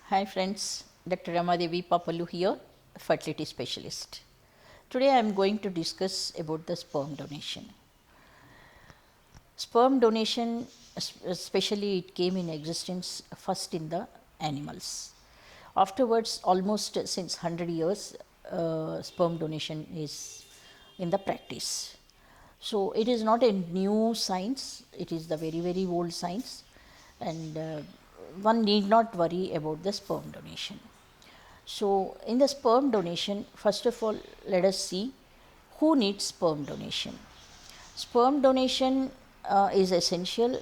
Hi friends, Dr. Ramadevi Papalu here, fertility specialist. Today I am going to discuss about the sperm donation. Sperm donation, especially it came in existence first in the animals. Afterwards, almost since 100 years, sperm donation is in the practice. So it is not a new science, it is the very old science, and one need not worry about the sperm donation. So in the sperm donation, first of all, let us see who needs sperm donation. Sperm donation is essential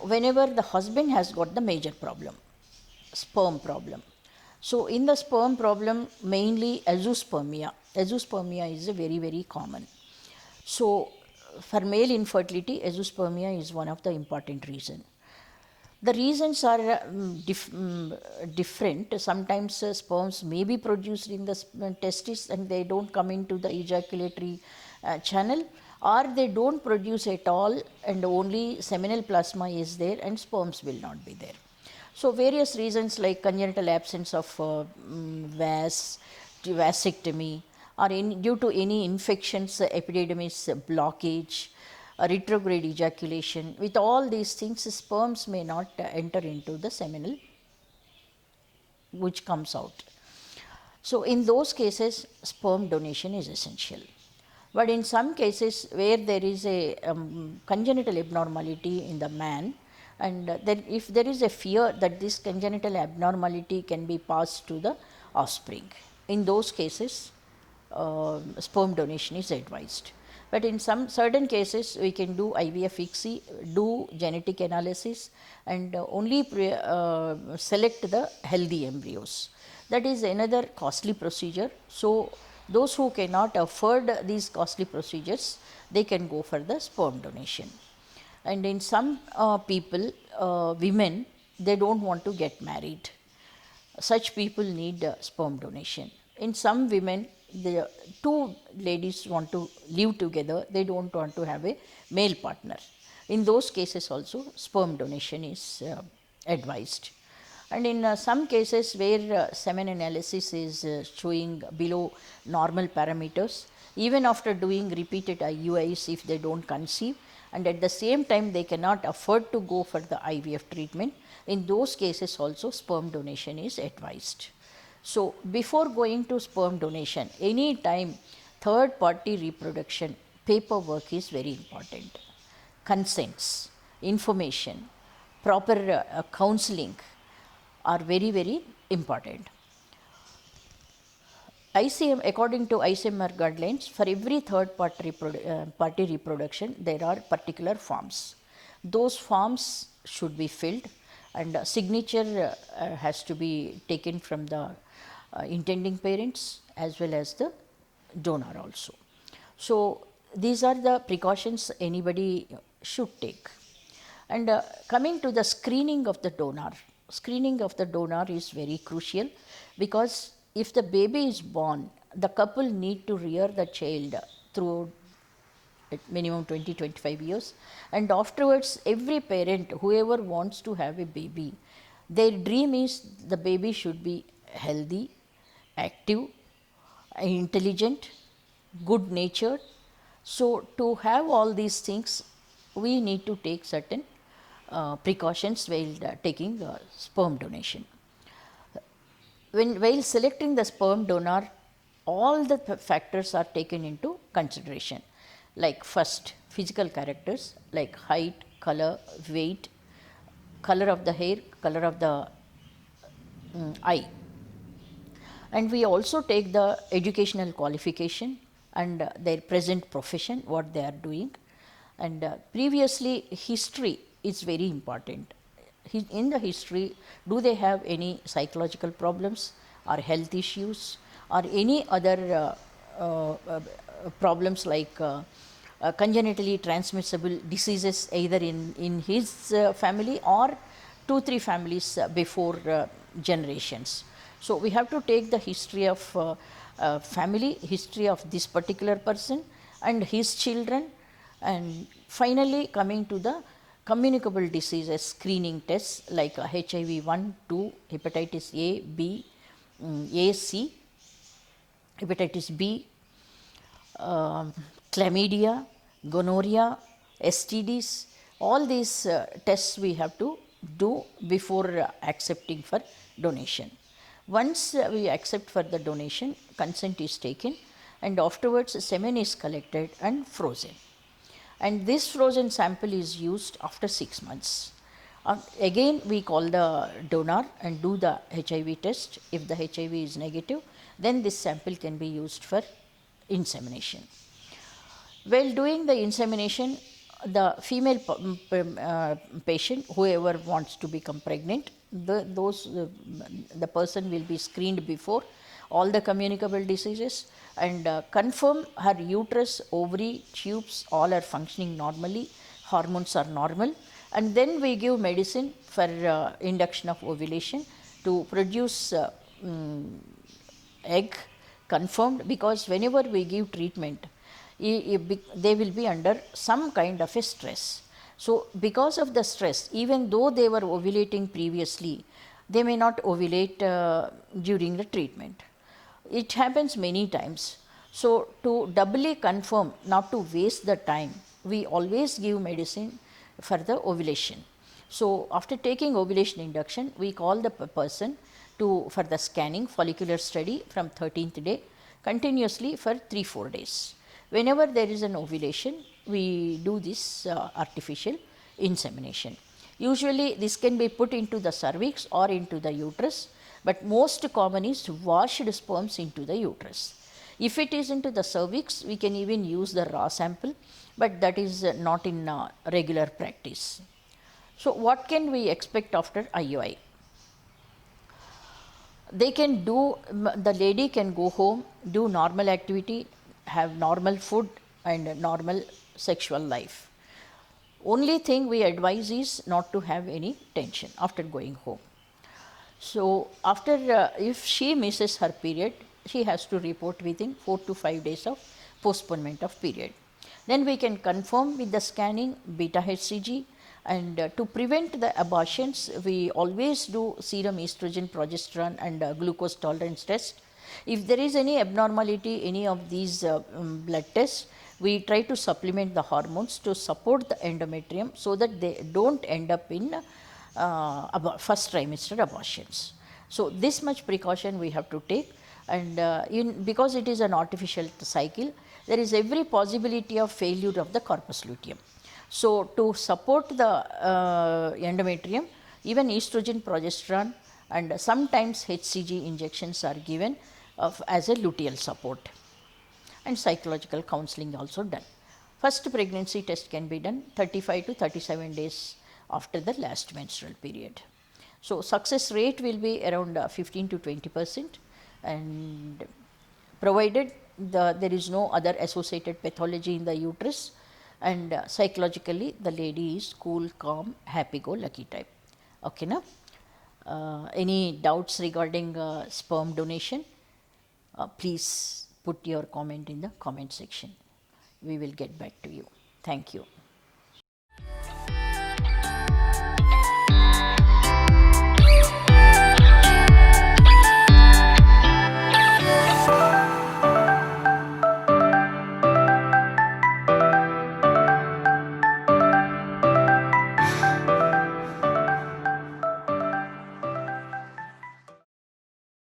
whenever the husband has got the major problem, sperm problem. So in the sperm problem, mainly azoospermia. Azoospermia is a very common. So for male infertility, azoospermia is one of the important reason. The reasons are different. Sometimes sperms may be produced in the testis and they don't come into the ejaculatory channel, or they don't produce at all and only seminal plasma is there and sperms will not be there. So various reasons like congenital absence of vasectomy, or due to any infections, epididymis blockage, retrograde ejaculation. With all these things, sperms may not enter into the seminal which comes out. So in those cases, sperm donation is essential. But in some cases where there is a congenital abnormality in the man, and if there is a fear that this congenital abnormality can be passed to the offspring, in those cases sperm donation is advised. But in some certain cases we can do IVF ICSI, do genetic analysis, and only select the healthy embryos. That is another costly procedure. So those who cannot afford these costly procedures, they can go for the sperm donation. And in some people, women, they don't want to get married. Such people need sperm donation. In some women, the two ladies want to live together, they don't want to have a male partner. In those cases also, sperm donation is advised. And in some cases where semen analysis is showing below normal parameters, even after doing repeated IUIs, if they don't conceive, and at the same time they cannot afford to go for the IVF treatment, in those cases also sperm donation is advised. So before going to sperm donation, any time third party reproduction paperwork is very important. Consents, information, proper counseling are very important. ICM, according to ICMR guidelines, for every third party reproduction, there are particular forms. Those forms should be filled, and signature has to be taken from the intending parents as well as the donor also. So these are the precautions anybody should take. And coming to the screening of the donor is very crucial, because if the baby is born, the couple need to rear the child through at minimum 20-25 years, and afterwards every parent, whoever wants to have a baby, their dream is the baby should be healthy, active, intelligent, good natured. So to have all these things, we need to take certain precautions while taking sperm donation. While selecting the sperm donor, all the factors are taken into consideration, like first physical characters like height, color, weight, color of the hair, color of the eye. And we also take the educational qualification and their present profession, what they are doing. And previously, history is very important. In the history, do they have any psychological problems or health issues or any other problems like congenitally transmissible diseases, either in his family or 2-3 families before generations. So we have to take the history of family, history of this particular person and his children, and finally coming to the communicable diseases screening tests like HIV 1, 2, hepatitis A, B, A, C, hepatitis B, chlamydia, gonorrhea, STDs, all these tests we have to do before accepting for donation. Once we accept for the donation, consent is taken and afterwards semen is collected and frozen. And this frozen sample is used after 6 months. Again we call the donor and do the HIV test. If the HIV is negative, then this sample can be used for insemination. While doing the insemination, the female patient, whoever wants to become pregnant, the person will be screened before all the communicable diseases and confirm her uterus, ovary, tubes, all are functioning normally, hormones are normal, and then we give medicine for induction of ovulation to produce egg confirmed, because whenever we give treatment, they will be under some kind of a stress. So, because of the stress, even though they were ovulating previously, they may not ovulate during the treatment. It happens many times. So, to doubly confirm, not to waste the time, we always give medicine for the ovulation. So, after taking ovulation induction, we call the person for the scanning follicular study from 13th day continuously for 3-4 days. Whenever there is an ovulation, we do this artificial insemination. Usually this can be put into the cervix or into the uterus, but most common is washed sperms into the uterus. If it is into the cervix, we can even use the raw sample, but that is not in regular practice. So, what can we expect after IUI? They can do, the lady can go home, do normal activity, have normal food and normal sexual life. Only thing we advise is not to have any tension after going home. So, after if she misses her period, she has to report within 4 to 5 days of postponement of period. Then we can confirm with the scanning beta HCG, and to prevent the abortions, we always do serum estrogen, progesterone and glucose tolerance test. If there is any abnormality, any of these blood tests, we try to supplement the hormones to support the endometrium so that they don't end up in first trimester abortions. So, this much precaution we have to take, and because it is an artificial cycle, there is every possibility of failure of the corpus luteum. So, to support the endometrium, even estrogen, progesterone and sometimes HCG injections are given as a luteal support, and psychological counseling also done. First pregnancy test can be done 35 to 37 days after the last menstrual period. So, success rate will be around 15 to 20%, and provided there is no other associated pathology in the uterus, and psychologically the lady is cool, calm, happy-go-lucky type. Okay, now any doubts regarding sperm donation? Please put your comment in the comment section. We will get back to you. Thank you.